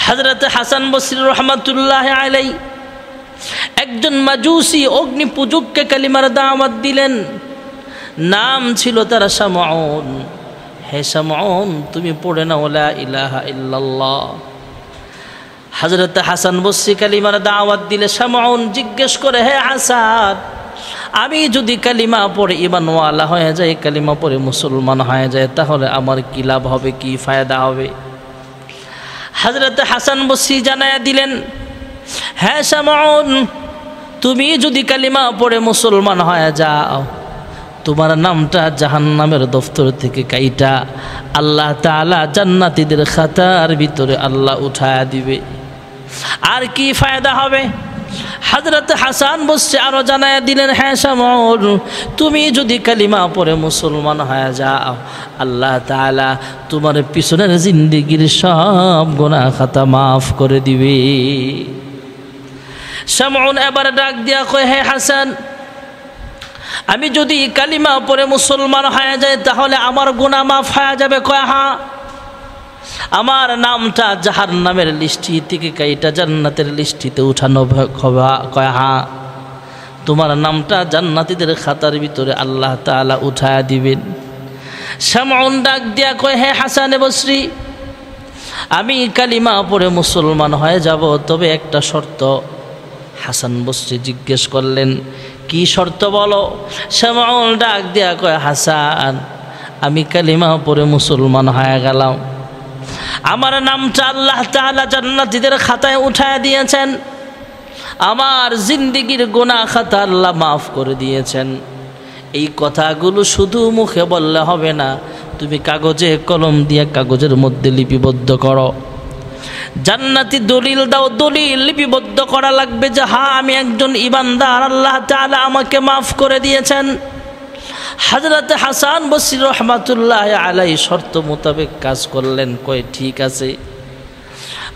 হযরত হাসান বসরি রহমাতুল্লাহি আলাইহি একজন মাজুসি অগ্নি পূজককে কালিমার দাওয়াত দিলেন। নাম ছিল তার শামউন। হে শামউন, তুমি পড়ে নাও লা ইলাহা ইল্লাল্লাহ। হযরত হাসান বসরি কালিমার দাওয়াত দিলে শামউন জিজ্ঞেস করে, হে হাসান, আমি যদি কালিমা পড়ে ঈমানওয়ালা হয়ে যাই, কালিমা পড়ে মুসলমান হয়ে যায়, তাহলে আমার কি লাভ হবে, কি ফায়দা হবে? হযরত হাসান বসরি জানায়া দিলেন, হ্যাঁ শামউন, তুমি যদি কালিমা পড়ে মুসলমান হয়ে যাও, তোমার নামটা জাহান্নামের দফতর থেকে কাইটা আল্লাহ তাআলা জান্নাতীদের খাতার ভিতরে আল্লাহ উঠায়া দিবে। আর কি ফায়দা হবে? হযরত হাসান বসরি আরো জানায়া দিলেন, হ্যাঁ শামউন, তুমি যদি কালিমা পড়ে মুসলমান হয়ে যাও, আল্লাহ তাআলা তোমার পিছনের জিন্দেগির সব গুনাহ খাতা মাফ করে দিবে। শামউন এবার ডাক দিয়া কয়, হে হাসান, আমি যদি কালিমা পড়ে মুসলমান হয়ে যায়, তাহলে আমার গুনাহ মাফ হয়ে যাবে? কয় হ্যাঁ। আমার নামটা জাহান্নামের লিস্টি থেকে কাইটা জান্নাতের লিস্টিতে উঠানো হবে? কয় হ্যাঁ। তোমার নামটা জান্নাতীদের খাতার ভিতরে আল্লাহ তাআলা উঠায়া দিবেন। শামউন ডাক দিয়া কয়, হে হাসান বসরি, আমি কালিমা পড়ে মুসলমান হয়ে যাব, তবে একটা শর্ত। হাসান বসরি জিজ্ঞেস করলেন, কি শর্ত বলো? শামউন ডাক দিয়া কয়, হাসান, আমি কালিমা পড়ে মুসলমান হয়ে গেলাম, আমার নামটা আল্লাহ তাআলা জান্নাতীদের খাতায় উঠায় দিয়েছেন, আমার জিন্দেগির গুনাহ খাতা আল্লাহ মাফ করে দিয়েছেন। এই কথাগুলো শুধু মুখে বললে হবে না, তুমি কাগজে কলম দিয়ে কাগজের মধ্যে লিপিবদ্ধ করো। জান্নাতি দলিল দাও, দলিল লিপিবদ্ধ করা লাগবে যে হ্যাঁ আমি একজন ঈমানদার, আল্লাহ তাআলা আমাকে মাফ করে দিয়েছেন। হযরত হাসান বসরি রহমাতুল্লাহি আলাইহি শর্ত মোতাবেক কাজ করলেন। কয় ঠিক আছে,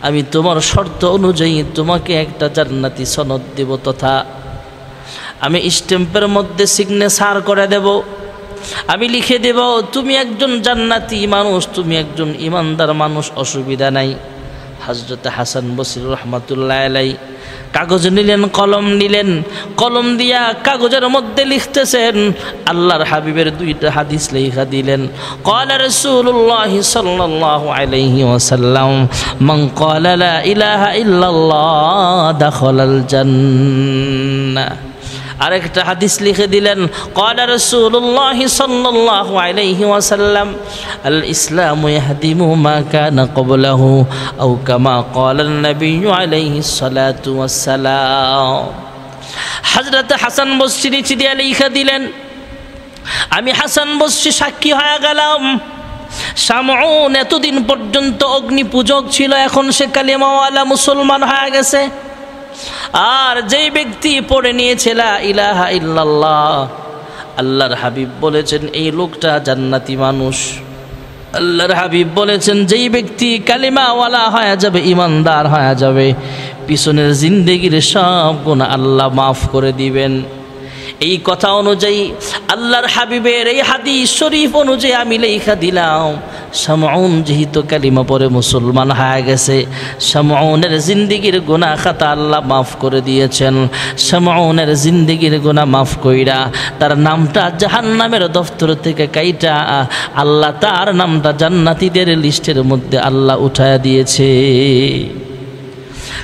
আমি তোমার শর্ত অনুযায়ী তোমাকে একটা জান্নাতি সনদ দেব, তথা আমি স্ট্যাম্পের মধ্যে সিগনেচার করে দেব, আমি লিখে দেব তুমি একজন জান্নাতি মানুষ, তুমি একজন ঈমানদার মানুষ, অসুবিধা নাই। হযরত হাসান বসরি রহমাতুল্লাহি আলাইহি কাগজ নিলেন, কলম নিলেন, কলম দিয়া কাগজের মধ্যে লিখতেছেন। আল্লাহর হাবিবের দুইটা হাদিস লেখা দিলেন। ক্বালা রাসূলুল্লাহ সাল্লাল্লাহু আলাইহি ওয়াসাল্লাম, মান ক্বালা লা ইলাহা ইল্লাল্লাহ দাখালাল জান্নাহ। আরেকটা হাদিস লিখে দিলেন, ক্বালা রাসূলুল্লাহ সাল্লাল্লাহু আলাইহি ওয়াসাল্লাম, আল ইসলামু ইয়াহদিমু মা কানা ক্বাবলাহু আও কামা ক্বালান নবিয়্যু আলাইহিস সালাতু ওয়াস সালাম। হযরত হাসান বসরি চিঠিতে লিখে দিলেন, আমি হাসান বসরি সাক্ষী হয়ে গেলাম, শামউন এতদিন পর্যন্ত অগ্নি পূজক ছিল, এখন সে কালিমাওয়ালা মুসলমান হয়ে গেছে। আর যেই ব্যক্তি পড়ে নিয়েছে লা ইলাহা ইল্লাল্লাহ, আল্লাহর হাবিব বলেছেন এই লোকটা জান্নাতি মানুষ। আল্লাহর হাবিব বলেছেন যেই ব্যক্তি কালিমাওয়ালা হয়ে যাবে, ঈমানদার হয়ে যাবে, পিছনের জিন্দেগির সব গুনাহ আল্লাহ মাফ করে দিবেন। এই কথা অনুযায়ী আল্লাহর হাবিবের এই হাদিস শরীফ অনুযায়ী আমি লেখা দিলাম, শামউন যেহেতু কালিমা পড়ে মুসলমান হয়ে গেছে, শামউনের জিন্দেগির গুনাহ খাতা আল্লাহ মাফ করে দিয়েছেন। শামউনের জিন্দেগির গুনাহ মাফ কইরা তার নামটা জাহান্নামের দফতর থেকে কাইটা আল্লাহ তার নামটা জান্নাতীদের লিস্টের মধ্যে আল্লাহ উঠায়া দিয়েছে।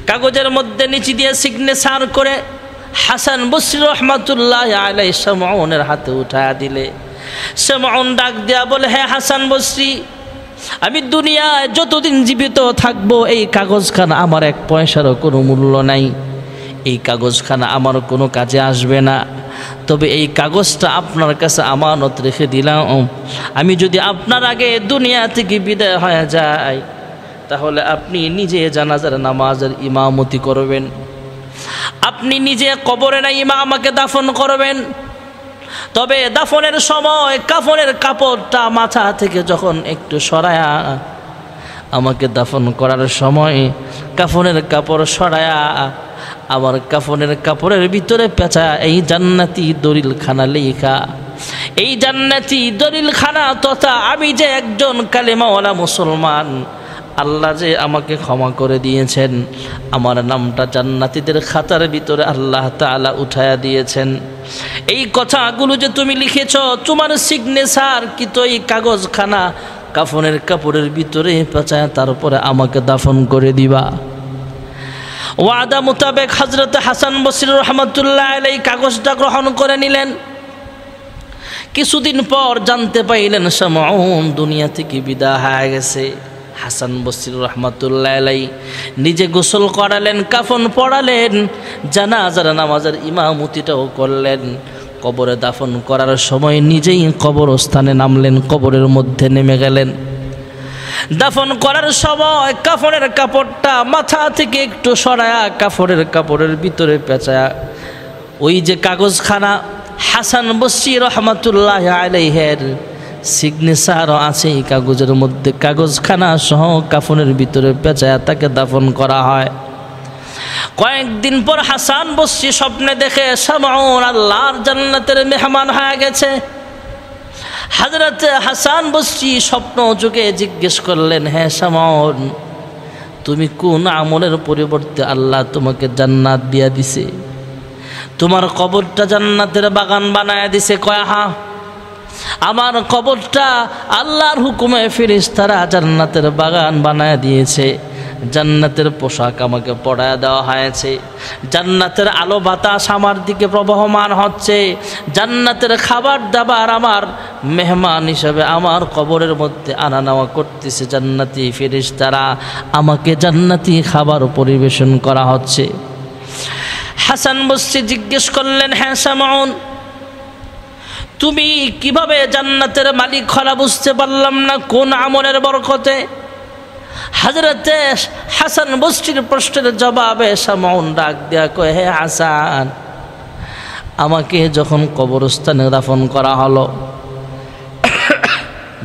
কাগজের মধ্যে নিচে দিয়ে সিগনেচার করে হাসান বসরি রহমাতুল্লাহি আলাইহি শামউনের হাতে উঠায়া দিলে। শামউন ডাক দিয়া বলে, হে হাসান বসরি, আমি দুনিয়ায় যতদিন জীবিত থাকবো এই কাগজখানা আমার এক পয়সারও কোনো মূল্য নাই, এই কাগজখানা আমার কোনো কাজে আসবে না, তবে এই কাগজটা আপনার কাছে আমানত রেখে দিলাম, আমি যদি আপনার আগে দুনিয়া থেকে বিদায় হয়ে যাই, তাহলে আপনি নিজে জানাজার নামাজের ইমামতি করবেন, আপনি নিজে কবরে না আমাকে দাফন করবেন। তবে দাফনের সময় কাফনের কাপড়টা মাথা থেকে যখন একটু সরায়া আমাকে দাফন করার সময় কাফনের কাপড় সরায়া আমার কাফনের কাপড়ের ভিতরে পেঁচা এই জান্নাতি দলিলখানা লেখা, এই জান্নাতি দলিলখানা তথা আমি যে একজন কালেমাওয়ালা মুসলমান, আল্লাহ যে আমাকে ক্ষমা করে দিয়েছেন, আমার নামটা জান্নাতীদের খাতার ভিতরে আল্লাহ তাআলা উঠায়া দিয়েছেন। এই কথাগুলো যে তুমি লিখেছ, তোমার সিগনেচার কি তো এই কাগজখানা কাফনের কাপড়ের ভিতরে পেঁচায় তারপরে আমাকে দাফন করে দিবা। ওয়াদা মোতাবেক হযরত হাসান বসরি রহমাতুল্লাহ আলাইহি কাগজটা গ্রহণ করে নিলেন। কিছুদিন পর জানতে পাইলেন শামউন দুনিয়া থেকে বিদায় হয়ে গেছে। হাসান বসরি রহমাতুল্লাহ আলাইহি নিজে গোসল করালেন, কাফন পরালেন, জানাজার নামাজের ইমামতিটাও করলেন। কবরে দাফন করার সময় নিজেই কবরস্থানে নামলেন, কবরের মধ্যে নেমে গেলেন। দাফন করার সময় কাফনের কাপড়টা মাথা থেকে একটু সরায়া কাফনের কাপড়ের ভিতরে পেঁচায়া ওই যে কাগজখানা হাসান বসরি রহমাতুল্লাহ আলাইহির সিগনেচারও আছে এই কাগজের মধ্যে, কাগজখানা সহ কাফনের ভিতরে পেঁচায়া তাকে দাফন করা হয়। কয়েকদিন পর হাসান বসরি স্বপ্নে দেখে শামউন আল্লাহর জান্নাতের মেহমান হয়ে গেছে। হযরত হাসান বসরি স্বপ্ন যুগে জিজ্ঞেস করলেন, হ্যাঁ শামউন, তুমি কোন আমলের পরিবর্তে আল্লাহ তোমাকে জান্নাত দিয়া দিছে? তোমার কবরটা জান্নাতের বাগান বানায় দিছে? কয় হ্যাঁ, আমার কবরটা আল্লাহর হুকুমে ফেরেশতারা জান্নাতের বাগান বানায় দিয়েছে। জান্নাতের পোশাক আমাকে পরায় দেওয়া হয়েছে, জান্নাতের আলো বাতাস আমার দিকে প্রবহমান হচ্ছে, জান্নাতের খাবার দাবার আমার মেহমান হিসাবে আমার কবরের মধ্যে আনা নেওয়া করতেছে জান্নাতি ফেরেশতারা, আমাকে জান্নাতি খাবার পরিবেশন করা হচ্ছে। হাসান বসরি জিজ্ঞেস করলেন, হ্যাঁ শামউন, তুমি কিভাবে জান্নাতের মালিক হলা বুঝতে পারলাম না, কোন আমলের বরকতে? হযরত হাসান বসরির প্রশ্নের জবাবে শামউন ডাক দেয়া কয়, হে হাসান, আমাকে যখন কবরস্থানে দাফন করা হলো,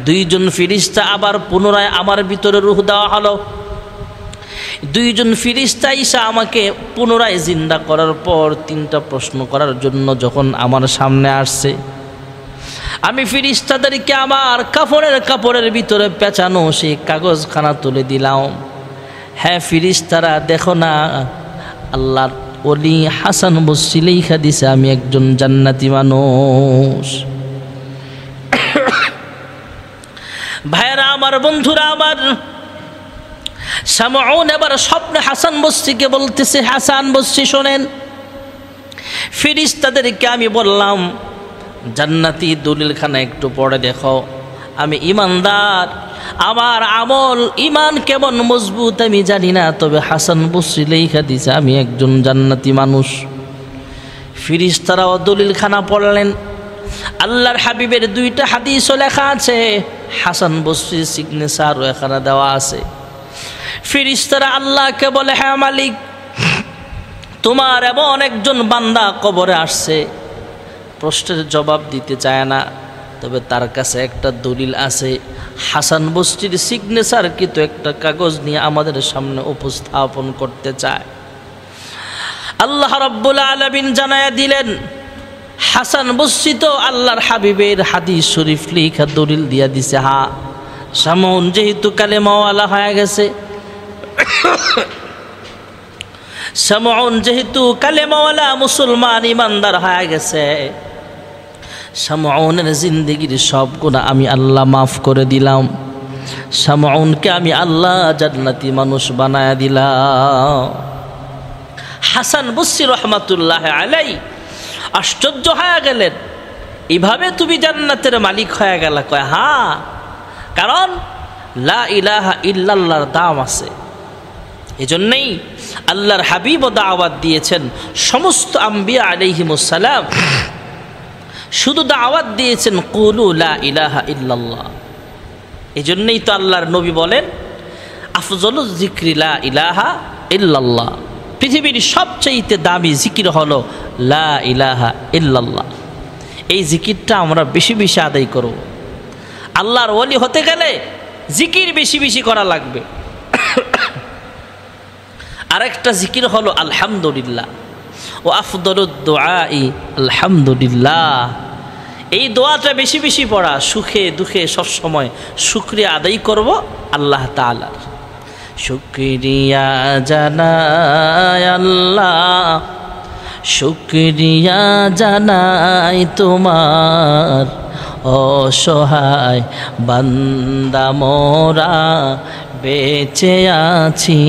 দুইজন ফেরেশতা আবার পুনরায় আমার ভিতরে রূহ দেওয়া হলো। দুইজন ফেরেশতা এসে আমাকে পুনরায় জিন্দা করার পর তিনটা প্রশ্ন করার জন্য যখন আমার সামনে আসছে, আমি ফেরেশতাদেরকে আমার কাফনের কাপড়ের ভিতরে পেঁচানো সেই কাগজখানা তুলে দিলাম। হ্যাঁ ফেরেশতারা, দেখো না, আল্লাহর ওলি হাসান বসরি লেখা দিছে আমি একজন জান্নাতি মানুষ। ভাইরা আমার, বন্ধুরা আমার, শামউন এবার স্বপ্নে হাসান বসরিকে বলতেছে, হাসান বসরি শোনেন, ফেরেশতাদেরকে আমি বললাম জান্নাতি দলিলখানা একটু পড়ে দেখো, আমি ইমানদার, আমার আমল ইমান কেমন মজবুত আমি জানি না, তবে হাসান বসরি লেখা দিছে আমি একজন জান্নাতি মানুষ। ফেরেশতারাও দলিলখানা পড়লেন। আল্লাহর হাবিবের দুইটা হাদিসও লেখা আছে, হাসান বসরির সিগনেচারও এখানে দেওয়া আছে। ফেরেশতারা আল্লাহকে বলে, হ্যাঁ মালিক, তোমার এমন একজন বান্দা কবরে আসছে, প্রশ্নের জবাব দিতে চায় না, তবে তার কাছে একটা দলিল আছে, হাসান বসরির সিগনেচার কিন্তু একটা কাগজ নিয়ে আমাদের সামনে উপস্থাপন করতে চায়। আল্লাহ রাব্বুল আলামিন জানায়া দিলেন, হাসান বসরি তো আল্লাহর হাবিবের হাদিস শরীফ লেখা দলিল দিয়া দিছে। হ্যাঁ, শামউন যেহেতু কালেমাওয়ালা হয়ে গেছে, শামউন যেহেতু কালেমাওয়ালা মুসলমান ইমানদার হয়ে গেছে, শামউনের জিন্দেগির সব গুনাহ আমি আল্লাহ মাফ করে দিলাম। শামউনকে আমি আল্লাহ জান্নাতি মানুষ বানায়া দিলাম। হাসান বসরি রহমাতুল্লাহ আলাইহি আশ্চর্য হয়ে গেলেন, এইভাবে তুমি জান্নাতের মালিক হয়ে গেল? কয় হ্যাঁ, কারণ লা ইলাহা ইল্লাল্লাহর দাম আছে। এজন্যই আল্লাহর হাবিব দাওয়াত দিয়েছেন, সমস্ত আম্বিয়া আলাইহিমুস সালাম শুধু দাওয়াত দিয়েছেন কুলু লা ইলাহা ইল্লাল্লাহ। এজন্যই তো আল্লাহর নবী বলেন, আফজলুজ যিকরি লা ইলাহা ইল্লাল্লাহ, পৃথিবীর সবচেয়ে দামি জিকির হলো লা ইলাহা ইল্লাল্লাহ। এই জিকিরটা আমরা বেশি বেশি আদায় করব। আল্লাহর ওলি হতে গেলে জিকির বেশি বেশি করা লাগবে। আরেকটা জিকির হলো আলহামদুলিল্লাহ, ও আফদলুদ দুআই আলহামদুলিল্লাহ। এই দোয়াটা বেশি বেশি পড়া, সুখে দুঃখে সবসময় শুকরিয়া আদায় করব আল্লাহ তাআলার। শুকরিয়া জানাই আল্লাহ, শুকরিয়া জানাই তোমার, অসহায় বান্দা মোরা বেঁচে আছি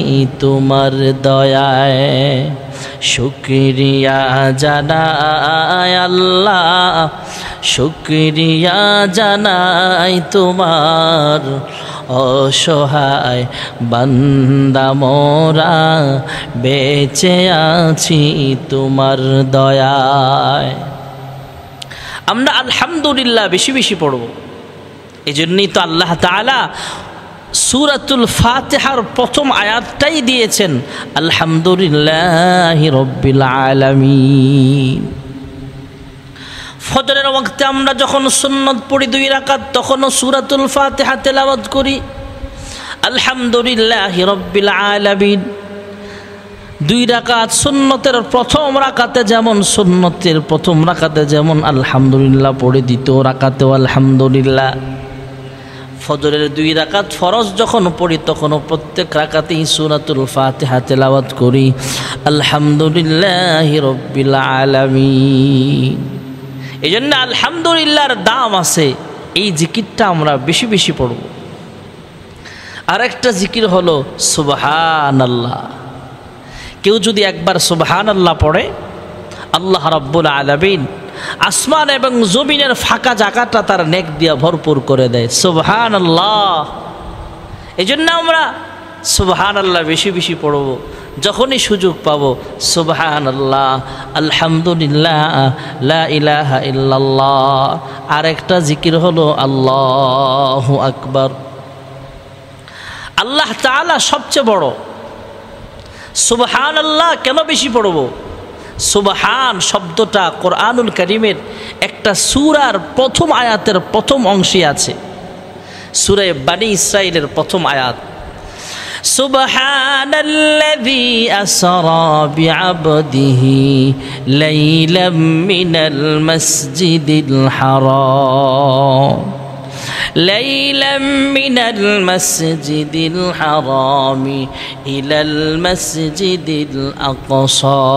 তোমার দয়ায়। শুকরিয়া জানাই আল্লাহ, শুকরিয়া জানাই তোমার, অসহায় বান্দা মোরা বেঁচে আছি তোমার দয়ায়। আমরা আলহামদুলিল্লাহ বেশি বেশি পড়ব। এই জন্যই তো আল্লাহ তাআলা সূরাতুল ফাতিহার প্রথম আয়াতটাই দিয়েছেন আলহামদুলিল্লাহি রাব্বিল আলামিন। ফজরের ওয়াক্তে আমরা যখন সুন্নত পড়ি 2 রাকাত, তখনও সূরাতুল ফাতিহা তেলাওয়াত করি আলহামদুলিল্লাহি রাব্বিল আলামিন। 2 রাকাত সুন্নতের প্রথম রাকাতে যেমন, সুন্নতের প্রথম রাকাতে যেমন আলহামদুলিল্লাহ পড়ে, দ্বিতীয় রাকাতেও আলহামদুলিল্লাহ। ফজরের 2 রাকাত ফরজ যখন পড়ি তখনও প্রত্যেক রাকাতেই সূরাতুল ফাতিহা তেলাওয়াত করি আলহামদুলিল্লাহি রাব্বিল আলামিন। এই জন্য আলহামদুলিল্লাহর দাম আছে। এই জিকিরটা আমরা বেশি বেশি পড়ব। আরেকটা জিকির হলো সুবহানাল্লাহ। কেউ যদি একবার সুবহানাল্লাহ পড়ে, আল্লাহ রাব্বুল আলামিন আসমান এবং জমিনের ফাঁকা জায়গাটা তার নেক দিয়া ভরপুর করে দেয়। সুবহানাল্লাহ। এই জন্য আমরা সুবহানাল্লাহ বেশি বেশি পড়ব। যখনই সুযোগ পাবো সুবহানাল্লাহ, আলহামদুলিল্লাহ, লা ইলাহা ইল্লাল্লাহ। আরেকটা জিকির হলো আল্লাহু আকবার। আল্লাহ তাআলা সবচেয়ে বড়। সুবহানাল্লাহ কেন বেশি পড়ব? সুবহান শব্দটা কোরআনুল কারীমের একটা সূরার প্রথম আয়াতের প্রথম অংশে আছে। সূরা বনী ইসরাঈলের প্রথম আয়াত, সুবহানাল্লাযী আসরা বিআবদিহি লাইলাম মিনাল মাসজিদিল হারাম ليلا من المسجد الحرام إلى المسجد الأقصى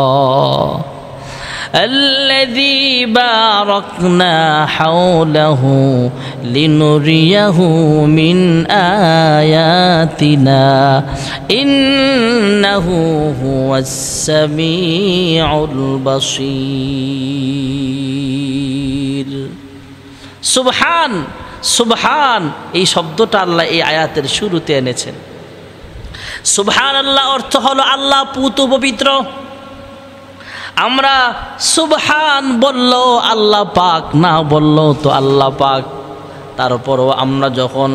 الذي باركنا حوله لنريه من آياتنا إنه هو السميع البصير। সুবহান, সুবহান এই শব্দটা আল্লাহ এই আয়াতের শুরুতে এনেছেন। সুবহানাল্লাহ অর্থ হলো আল্লাহ পুত পবিত্র। আমরা সুবহান বললো আল্লাহ পাক, না বললো তো আল্লাহ পাক। তারপরও আমরা যখন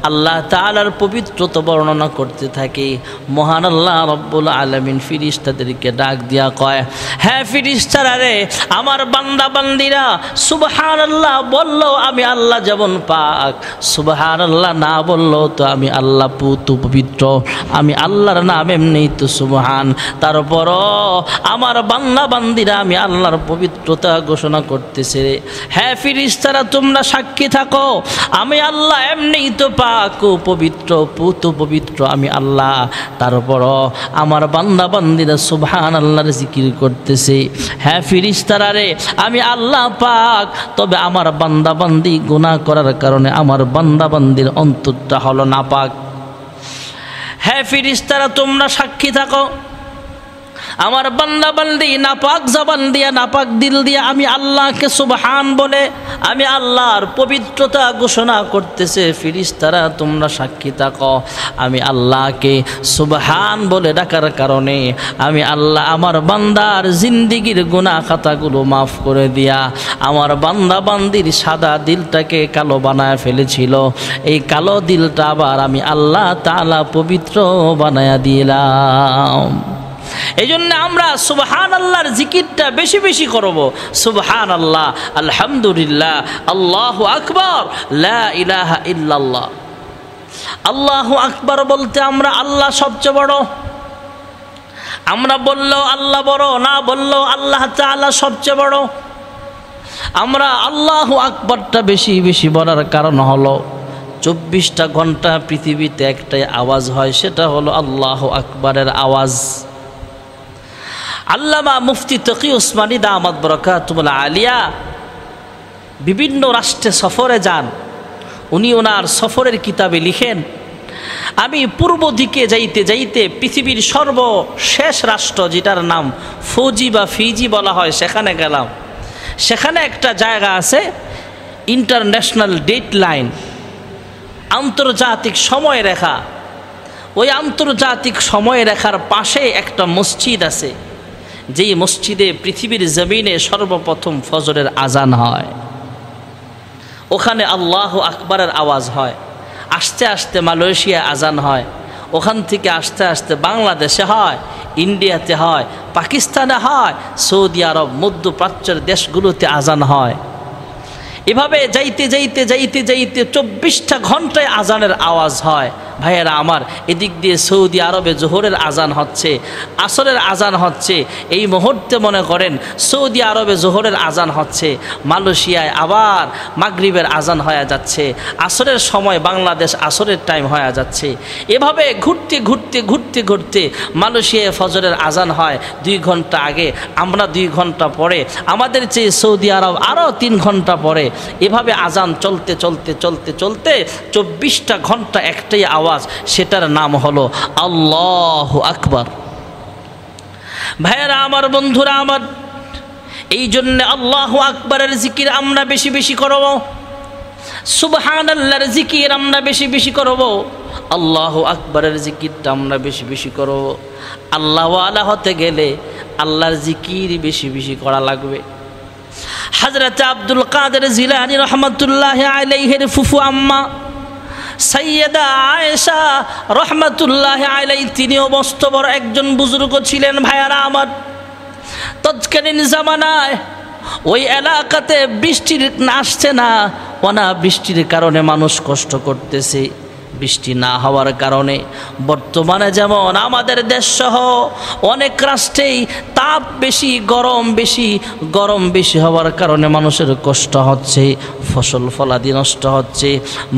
আল্লাহ তাআলার পবিত্রতা বর্ণনা করতে থাকি, মহান আল্লাহ রব্বুল আলামিন ফেরেশতাদেরকে ডাক দিয়া কয়, হ্যাঁ ফেরেশতারা রে, আমার বান্দা বান্দিরা সুবহানাল্লাহ বললো আমি আল্লাহ যেমন পাক, সুবহানাল্লাহ না বললো তো আমি আল্লাহ পুত পবিত্র, আমি আল্লাহর নাম এমনি তো সুবহান। তারপরও আমার বান্দা বান্দিরা আমি আল্লাহর পবিত্রতা ঘোষণা করতেছে। হ্যাঁ ফেরেশতারা তোমরা সাক্ষী থাকো, আমি আল্লাহ এমনি তো পাক ও পবিত্র, পুত পবিত্র আমি আল্লাহ। তারপরও আমার বান্দা বান্দিরা সুবহানাল্লাহর জিকির করতেছে। হ্যাঁ ফেরেশতারা রে, আমি আল্লাহ পাক, তবে আমার বান্দা বান্দি গুনাহ করার কারণে আমার বান্দা বান্দির অন্তরটা হলো নাপাক। হ্যাঁ ফেরেশতারা তোমরা সাক্ষী থাকো, আমার বান্দা বান্দি নাপাক জবান দিয়া, নাপাক দিল দিয়া আমি আল্লাহকে সুবহান বলে আমি আল্লাহর পবিত্রতা ঘোষণা করতেছে। ফেরেশতারা তোমরা সাক্ষী থাকো, আমি আল্লাহকে সুবহান বলে ডাকার কারণে আমি আল্লাহ আমার বান্দার জিন্দিগির গুনাহ খাতাগুলো মাফ করে দিয়া আমার বান্দা বান্দির সাদা দিলটাকে কালো বানায় ফেলেছিল, এই কালো দিলটা আবার আমি আল্লাহ তাআলা পবিত্র বানায়া দিলাম। এই জন্য আমরা সুবহানাল্লাহর জিকিরটা বেশি বেশি করব। সুবহানাল্লাহ, আলহামদুলিল্লাহ, আল্লাহু আকবার, লা ইলাহা ইল্লাল্লাহ। আল্লাহু আকবার বলতে আমরা আল্লাহ সবচেয়ে বড়, আমরা বললেও আল্লাহ বড়, না বললেও আল্লাহ তাআলা সবচেয়ে বড়। আমরা আল্লাহু আকবারটা বেশি বেশি বলার কারণ হলো 24টা ঘন্টা পৃথিবীতে একটাই আওয়াজ হয়, সেটা হলো আল্লাহু আকবারের আওয়াজ। আল্লামা মুফতি তকি উসমানী দামাত বরকাতুল আলিয়া বিভিন্ন রাষ্ট্রে সফরে যান। উনি ওনার সফরের কিতাবে লিখেন, আমি পূর্ব দিকে যাইতে যাইতে পৃথিবীর সর্বশেষ রাষ্ট্র যেটার নাম ফৌজি বা ফিজি বলা হয় সেখানে গেলাম। সেখানে একটা জায়গা আছে ইন্টারন্যাশনাল ডেট লাইন, আন্তর্জাতিক সময় রেখা। ওই আন্তর্জাতিক সময় রেখার পাশে একটা মসজিদ আছে, যেই মসজিদে পৃথিবীর জমিনে সর্বপ্রথম ফজরের আজান হয়। ওখানে আল্লাহু আকবারের আওয়াজ হয়। আস্তে আস্তে মালয়েশিয়া আজান হয়, ওখান থেকে আস্তে আস্তে বাংলাদেশে হয়, ইন্ডিয়াতে হয়, পাকিস্তানে হয়, সৌদি আরব, মধ্যপ্রাচ্যের দেশগুলোতে আজান হয়। এভাবে যাইতে যাইতে যাইতে যাইতে 24টা ঘন্টায় আজানের আওয়াজ হয়। ভাইয়েরা আমার, এদিক দিয়ে সৌদি আরবে জোহরের আজান হচ্ছে, আসরের আজান হচ্ছে। এই মুহূর্তে মনে করেন সৌদি আরবে জোহরের আজান হচ্ছে, মালয়েশিয়ায় আবার মাগরিবের আজান হয়ে যাচ্ছে, আসরের সময় বাংলাদেশ আসরের টাইম হয়ে যাচ্ছে। এভাবে ঘুরতে ঘুরতে ঘুরতে ঘুরতে মালয়েশিয়ায় ফজরের আজান হয় 2 ঘন্টা আগে, আমরা 2 ঘন্টা পরে, আমাদের চেয়ে সৌদি আরব আরও 3 ঘন্টা পরে। এভাবে আজান চলতে চলতে চলতে চলতে 24টা ঘন্টা একটাই আওয়াজ, সেটার নাম হলো আল্লাহু আকবার। ভাইয়েরা আমার, বন্ধুরা আমার, এই জন্য আল্লাহু আকবারের জিকির আমরা বেশি বেশি করব, সুবহানাল্লাহর জিকির আমরা বেশি বেশি করব, আল্লাহু আকবারের জিকিরটা আমরা বেশি বেশি করব। আল্লাহওয়ালা হতে গেলে আল্লাহর জিকির বেশি বেশি করা লাগবে। হযরত আব্দুল কাদের জিলানী রহমাতুল্লাহি আলাইহির ফুফু আম্মা সাইয়্যেদা আয়েশা রহমাতুল্লাহি আলাইহি, তিনিও মস্ত বড় একজন বুজুর্গ ছিলেন। ভাইয়ারা আমার, তৎকালীন জামানায় ওই এলাকাতে বৃষ্টির আসছে না, অনাবৃষ্টির কারণে মানুষ কষ্ট করতেছে। বৃষ্টি না হওয়ার কারণে বর্তমানে যেমন আমাদের দেশসহ অনেক রাষ্ট্রেই তাপ বেশি, গরম বেশি হওয়ার কারণে মানুষের কষ্ট হচ্ছে, ফসল ফলাদি নষ্ট হচ্ছে,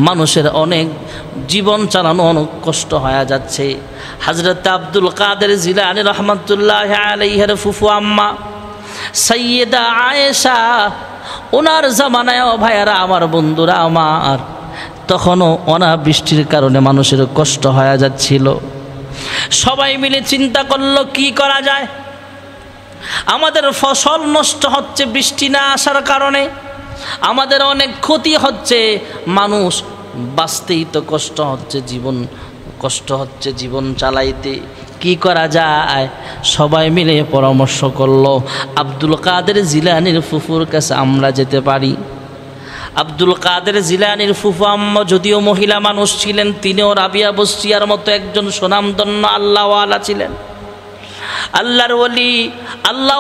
মানুষের অনেক জীবন চালানো অনেক কষ্ট হয়ে যাচ্ছে। হযরত আব্দুল কাদের জিলানী রহমাতুল্লাহি আলাইহির ফুফু আম্মা সাইয়্যেদা আয়েশা, ওনার জামানায় ভাইয়ারা আমার, বন্ধুরা আমার, তখনও অনাবৃষ্টির কারণে মানুষের কষ্ট হয়ে যাচ্ছিল। সবাই মিলে চিন্তা করলো কি করা যায়। আমাদের ফসল নষ্ট হচ্ছে বৃষ্টি না আসার কারণে, আমাদের অনেক ক্ষতি হচ্ছে, মানুষ বাঁচতেই তো কষ্ট হচ্ছে, জীবন চালাইতে কি করা যায়। সবাই মিলে পরামর্শ করলো আব্দুল কাদের জিলানীর ফুফুর কাছে আমরা যেতে পারি। আব্দুল কাদের জিলানীর ফুফু আম্মা যদিও মহিলা মানুষ ছিলেন, তিনিও রাবিয়া বসরিয়ার মতো একজন সুনামধন্য আল্লাহওয়ালা ছিলেন, আল্লাহর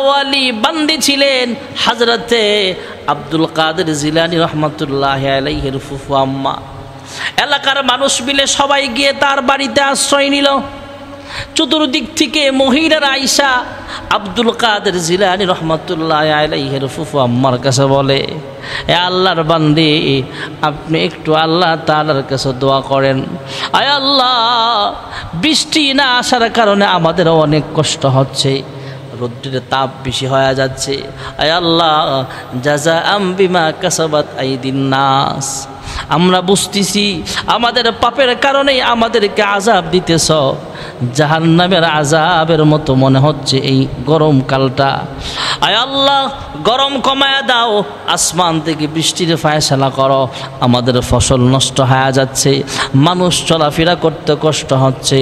ওয়ালি বান্দি ছিলেন। হযরতে আব্দুল কাদের জিলানী রহমাতুল্লাহি আলাইহির ফুফু আম্মা, এলাকার মানুষ মিলে সবাই গিয়ে তার বাড়িতে আশ্রয় নিল। চতুর্দিক থেকে মহিলারা আয়েশা আব্দুল কাদের জিলানী রহমাতুল্লাহি আলাইহির ফুফু আম্মার কাছে বলে, এ আল্লাহর বান্দি, আপনি একটু আল্লাহ তাআলার কাছে দোয়া করেন। আয় আল্লাহ, বৃষ্টি না আসার কারণে আমাদের অনেক কষ্ট হচ্ছে, রোদ্রের তাপ বেশি হয়ে যাচ্ছে। আয় আল্লাহ, জাযাআম বিমা কাসাবাত আইদিন নাস, আমরা বুঝতেছি আমাদের পাপের কারণেই আমাদেরকে আযাব দিতেছ, জাহান্নামের আযাবের মতো মনে হচ্ছে এই গরমকালটা। আয় আল্লাহ, গরম কমায়া দাও, আসমান থেকে বৃষ্টির ফায়সালা করো, আমাদের ফসল নষ্ট হয়ে যাচ্ছে, মানুষ চলাফেরা করতে কষ্ট হচ্ছে,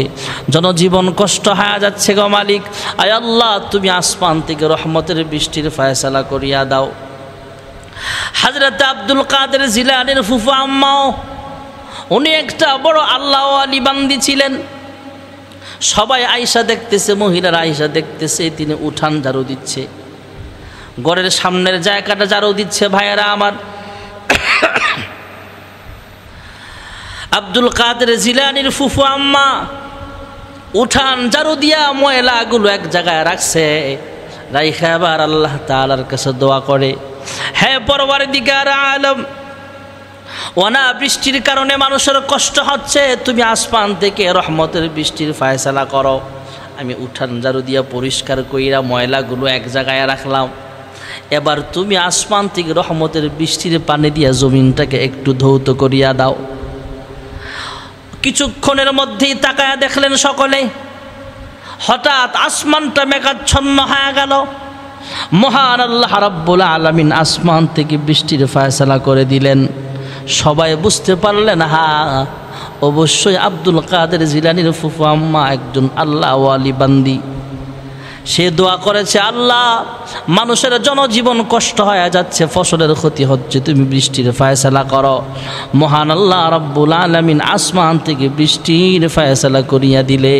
জনজীবন কষ্ট হয়ে যাচ্ছে গো মালিক। আয় আল্লাহ, তুমি আসমান থেকে রহমতের বৃষ্টির ফায়সালা করিয়া দাও। হযরত আব্দুল কাদের জিলানীর ফুফু আম্মাও, উনি একটা বড় আল্লাহওয়ালি বান্দি ছিলেন। সবাই আয়েশা দেখতেছে, মহিলারা আয়েশা দেখতেছে, তিনি উঠান ঝাড়ু দিচ্ছে, ঘরের সামনের জায়গাটা ঝাড়ু দিচ্ছে। ভাইয়েরা আমার, আব্দুল কাদের জিলানীর ফুফু আম্মা উঠান ঝাড়ু দিয়া ময়লাগুলো এক জায়গায় রাখছে, রাইখা আবার আল্লাহ তাআলার কাছে দোয়া করে, হে পরওয়ারদিগার আলম, অনাবৃষ্টির কারণে মানুষের কষ্ট হচ্ছে, তুমি আসমান থেকে রহমতের বৃষ্টির ফায়সালা করো। আমি উঠান ঝাড়ু দিয়া পরিষ্কার কইরা ময়লাগুলো এক জায়গায় রাখলাম, এবার তুমি আসমান থেকে রহমতের বৃষ্টির পানি দিয়া জমিনটাকে একটু ধৌত করিয়া দাও। কিছুক্ষণের মধ্যেই তাকায়া দেখলেন সকলে, হঠাৎ আসমানটা মেঘাচ্ছন্ন হয়ে গেল। মহান আল্লাহ রাব্বুল আলামিন আসমান থেকে বৃষ্টির ফায়সালা করে দিলেন। সবাই বুঝতে পারলেন, অবশ্যই আব্দুল কাদের জিলানীর ফুফু আম্মা একজন আল্লাহ ওয়ালি বান্দি। সে দোয়া করেছে, আল্লাহ মানুষের জনজীবন কষ্ট হয়ে যাচ্ছে, ফসলের ক্ষতি হচ্ছে, তুমি বৃষ্টির ফায়সালা করো। মহান আল্লাহ রাব্বুল আলামিন আসমান থেকে বৃষ্টির ফায়সালা করিয়া দিলে।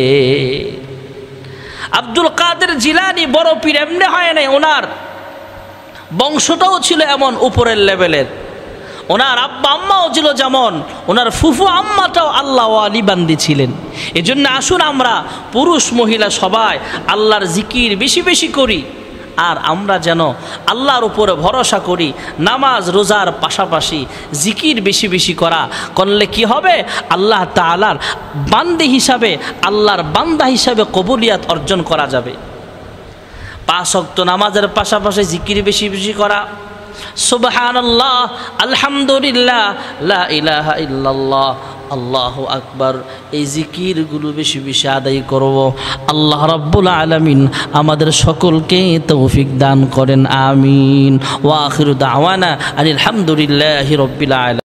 আব্দুল কাদের জিলানী বড় পীর এমনি হয় নাই, ওনার বংশটাও ছিল এমন উপরের লেভেলের। ওনার আব্বা আম্মাও ছিল যেমন, ওনার ফুফু আম্মাটাও আল্লাহ ওয়ালি বান্দি ছিলেন। এজন্য আসুন আমরা পুরুষ মহিলা সবাই আল্লাহর জিকির বেশি বেশি করি, আর আমরা যেন আল্লাহর উপরে ভরসা করি। নামাজ রোজার পাশাপাশি জিকির বেশি বেশি করলে কি হবে, আল্লাহ তাআলার বান্দী হিসাবে, আল্লাহর বান্দা হিসাবে কবুলিয়াত অর্জন করা যাবে। 5 ওয়াক্ত নামাজের পাশাপাশি জিকির বেশি বেশি করা, সুবহানাল্লাহ, আলহামদুলিল্লাহ, লা ইলাহা ইল্লাল্লাহ, আল্লাহু আকবার, এই জিকিরগুলো বেশি বেশি আদায় করব। আল্লাহ রাব্বুল আলামিন আমাদের সকলকে তৌফিক দান করেন, আমিন। ওয়া আখিরু দাওয়ানা আলহামদুলিল্লাহি রাব্বিল আলামিন।